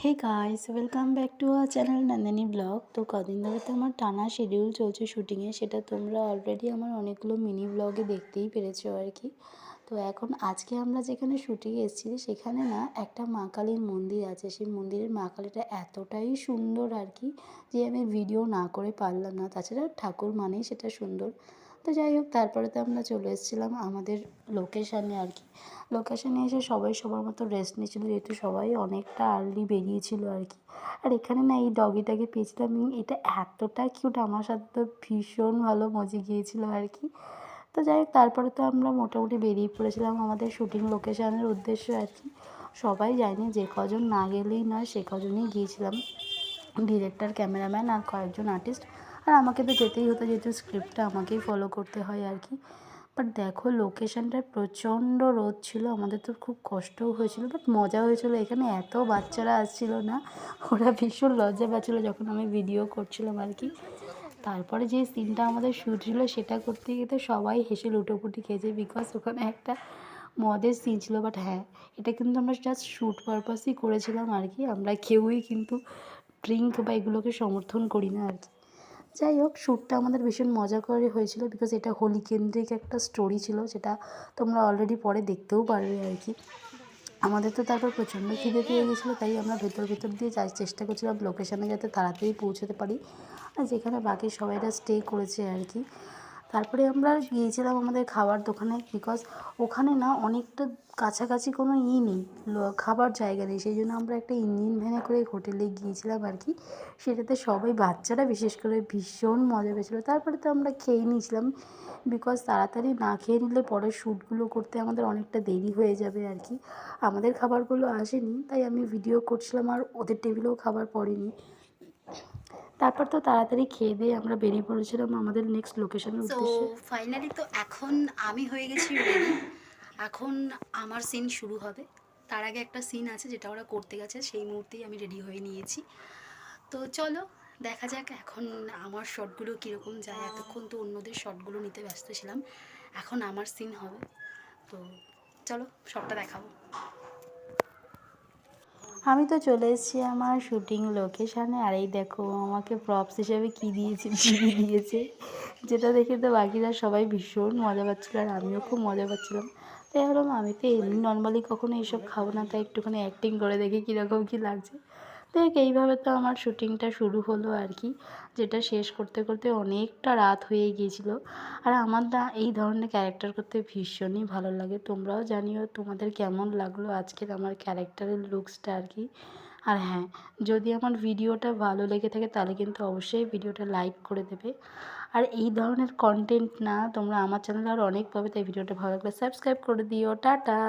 Hey guys, welcome back to our channel Nandini vlog. তো কদিন ধরে তো আমার টানা শিডিউল চলছে শুটিংয়ে, সেটা তোমরা অলরেডি আমার অনেকগুলো মিনি ব্লগে দেখতেই পেরেছো আর কি। তো এখন আজকে আমরা যেখানে শুটিংয়ে এসেছি সেখানে না একটা মা কালীর মন্দির আছে। সেই মন্দিরের মা কালীটা এতটাই সুন্দর আর কি যে আমি ভিডিও না করে পারলাম না। তাছাড়া ঠাকুর মানেই সেটা সুন্দর। তো যাই হোক, তারপরে তো আমরা চলে এসেছিলাম আমাদের লোকেশানে আর কি। লোকেশানে এসে সবাই সবার মতো রেস্ট নিচ্ছিল, যেহেতু সবাই অনেকটা আর্লি বেরিয়েছিল আর কি। আর এখানে না এই ডগিটাকে পেয়েছিলাম, এটা এতটা কিউট, আমার সাথে তো ভীষণ ভালো মজে গিয়েছিল আর কি। তো যাই হোক, তারপরে তো আমরা মোটামুটি বেরিয়ে পড়েছিলাম আমাদের শুটিং লোকেশানের উদ্দেশ্যে আর কি। সবাই যায়নি, যে কজন না গেলেই নয় সে কজনই গিয়েছিলাম, ডিরেক্টর, ক্যামেরাম্যান আর কয়েকজন আর্টিস্ট। আর আমাকে তো যেতেই হতো, যেহেতু স্ক্রিপ্টটা আমাকেই ফলো করতে হয় আর কি। বাট দেখো, লোকেশানটায় প্রচণ্ড রোদ ছিল, আমাদের তো খুব কষ্টও হয়েছিল, বাট মজা হয়েছিল। এখানে এত বাচ্চারা আসছিল না, ওরা ভীষণ লজ্জা পাচ্ছিলো যখন আমি ভিডিও করছিলাম আর কি। তারপরে যে সিনটা আমাদের শ্যুট ছিল সেটা করতে গিয়ে তো সবাই হেসে লুটোপুটি খেয়েছে, বিকজ ওখানে একটা মদের সিন ছিল। বাট হ্যাঁ, এটা কিন্তু আমরা জাস্ট শ্যুট পারপাসই করেছিলাম আর কি, আমরা কেউই কিন্তু ড্রিঙ্ক বা এগুলোকে সমর্থন করি না আর কি। যাই হোক, শ্যুটটা আমাদের ভীষণ মজা করে হয়েছিল, বিকজ এটা হোলি কেন্দ্রিক একটা স্টোরি ছিল, যেটা তোমরা অলরেডি পরে দেখতেও পারবে আর কি। আমাদের তো তারপর প্রচণ্ড খিদে পেয়ে গেছিলো, তাই আমরা ভেতর দিয়ে যাওয়ার চেষ্টা করছিলাম লোকেশানে, যাতে তাড়াতাড়ি পৌঁছতে পারি, আর যেখানে বাকি সবাইরা স্টে করেছে আর কি। তারপরে আমরা গিয়েছিলাম আমাদের খাবার দোকানে, বিকজ ওখানে না অনেকটা কাছাকাছি কোনো নেই, খাবার জায়গা নেই, সেই জন্য আমরা একটা ইঞ্জিন ভ্যানে করে হোটেলে গিয়েছিলাম আর কি। সেটাতে সবাই বাচ্চারা বিশেষ করে ভীষণ মজা পেয়েছিলো। তারপরে তো আমরা খেয়ে নিয়েছিলাম, বিকজ তাড়াতাড়ি না খেয়ে নিলে পরে শ্যুটগুলো করতে আমাদের অনেকটা দেরি হয়ে যাবে আর কি। আমাদের খাবারগুলো আসেনি, তাই আমি ভিডিও করছিলাম, আর ওদের টেবিলেও খাবার পড়েনি। তারপর তো তাড়াতাড়ি খেয়ে দিয়ে আমরা বেরিয়ে পড়েছিলাম আমাদের নেক্সট লোকেশনের উদ্দেশ্যে। ফাইনালি তো এখন আমি হয়ে গেছি রেডি। এখন আমার সিন শুরু হবে। তার আগে একটা সিন আছে যেটা ওরা করতে গেছে, সেই মুহূর্তেই আমি রেডি হয়ে নিয়েছি। তো চলো দেখা যাক এখন আমার শটগুলো কীরকম যায়। এতক্ষণ তো অন্যদের শটগুলো নিতে ব্যস্ত ছিলাম, এখন আমার সিন হবে। তো চলো শটটা দেখাবো। আমি তো চলে এসেছি আমার শুটিং লোকেশানে, আর এই দেখো আমাকে প্রপস হিসেবে কী দিয়েছে, চিনি দিয়েছে, যেটা দেখে তো বাকিরা সবাই ভীষণ মজা পাচ্ছিলো, আর আমিও খুব মজা পাচ্ছিলাম। তাই ভাবলাম আমি তো এমনি নর্মালি কখনো এইসব খাবো না, তাই একটুখানি অ্যাক্টিং করে দেখি কীরকম কী লাগছে। দেখ, এইভাবে তো আমার শুটিংটা শুরু হলো আর কি, যেটা শেষ করতে করতে অনেকটা রাত হয়ে গিয়েছিলো। আর আমার না এই ধরনের ক্যারেক্টার করতে ভীষণই ভালো লাগে। তোমরাও জানিও তোমাদের কেমন লাগলো আজকের আমার ক্যারেক্টারের লুকসটা আর কি। আর হ্যাঁ, যদি আমার ভিডিওটা ভালো লেগে থাকে তাহলে কিন্তু অবশ্যই ভিডিওটা লাইক করে দেবে। আর এই ধরনের কন্টেন্ট না তোমরা আমার চ্যানেলে আর অনেক পাবে, তাই ভিডিওটা ভালো লাগলে সাবস্ক্রাইব করে দিও। টাটা।